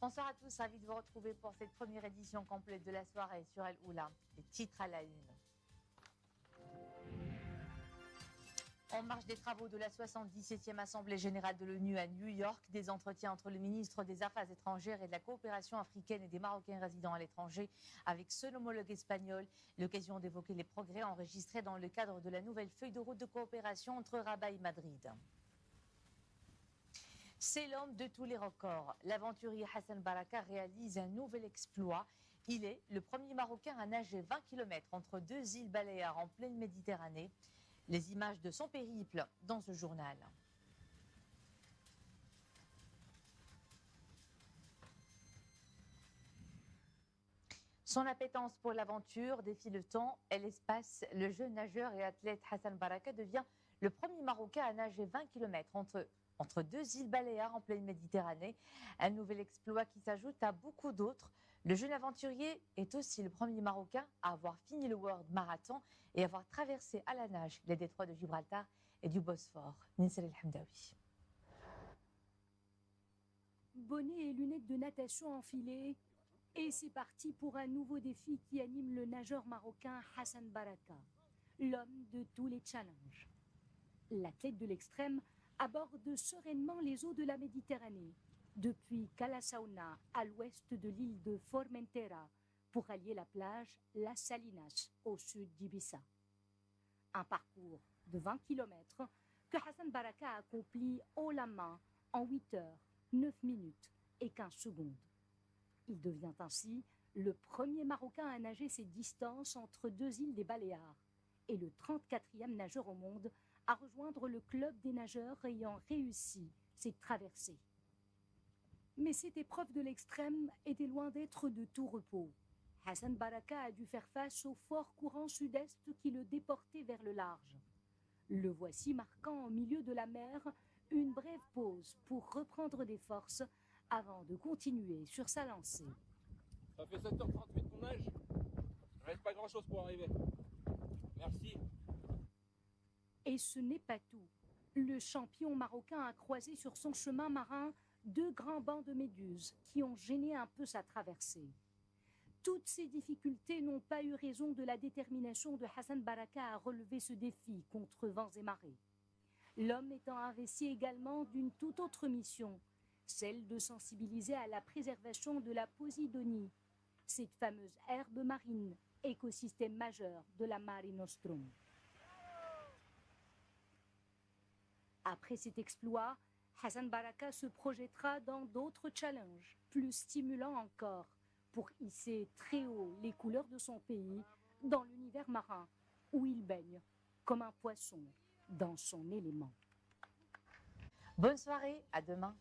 Bonsoir à tous, ravi de vous retrouver pour cette première édition complète de la soirée sur El Oula. Les titres à la une. En marge des travaux de la 77e Assemblée générale de l'ONU à New York, des entretiens entre le ministre des Affaires étrangères et de la coopération africaine et des Marocains résidant à l'étranger avec son homologue espagnol, l'occasion d'évoquer les progrès enregistrés dans le cadre de la nouvelle feuille de route de coopération entre Rabat et Madrid. C'est l'homme de tous les records. L'aventurier Hassan Baraka réalise un nouvel exploit. Il est le premier Marocain à nager 20 km entre deux îles Baléares en pleine Méditerranée. Les images de son périple dans ce journal. Son appétence pour l'aventure défie le temps et l'espace. Le jeune nageur et athlète Hassan Baraka devient le premier Marocain à nager 20 km entre deux îles Baléares en pleine Méditerranée. Un nouvel exploit qui s'ajoute à beaucoup d'autres. Le jeune aventurier est aussi le premier Marocain à avoir fini le World Marathon et avoir traversé à la nage les détroits de Gibraltar et du Bosphore. Ninsel El Hamdaoui. Bonnet et lunettes de natation enfilées, et c'est parti pour un nouveau défi qui anime le nageur marocain Hassan Baraka, l'homme de tous les challenges. L'athlète de l'extrême aborde sereinement les eaux de la Méditerranée, depuis Cala Sauna à l'ouest de l'île de Formentera, pour allier la plage Las Salinas au sud d'Ibiza. Un parcours de 20 km que Hassan Baraka accomplit haut la main en 8 heures, 9 minutes et 15 secondes. Il devient ainsi le premier Marocain à nager ces distances entre deux îles des Baléares et le 34e nageur au monde à rejoindre le club des nageurs ayant réussi cette traversée. Mais cette épreuve de l'extrême était loin d'être de tout repos. Hassan Baraka a dû faire face au fort courant sud-est qui le déportait vers le large. Le voici marquant au milieu de la mer une brève pause pour reprendre des forces avant de continuer sur sa lancée. Ça fait 7h38 qu'on nage. Il ne reste pas grand-chose pour arriver. Merci. Et ce n'est pas tout. Le champion marocain a croisé sur son chemin marin deux grands bancs de méduses qui ont gêné un peu sa traversée. Toutes ces difficultés n'ont pas eu raison de la détermination de Hassan Baraka à relever ce défi contre vents et marées. L'homme étant investi également d'une toute autre mission, celle de sensibiliser à la préservation de la posidonie, cette fameuse herbe marine, écosystème majeur de la Mare Nostrum. Après cet exploit, Hassan Baraka se projettera dans d'autres challenges, plus stimulants encore, pour hisser très haut les couleurs de son pays dans l'univers marin, où il baigne comme un poisson dans son élément. Bonne soirée, à demain.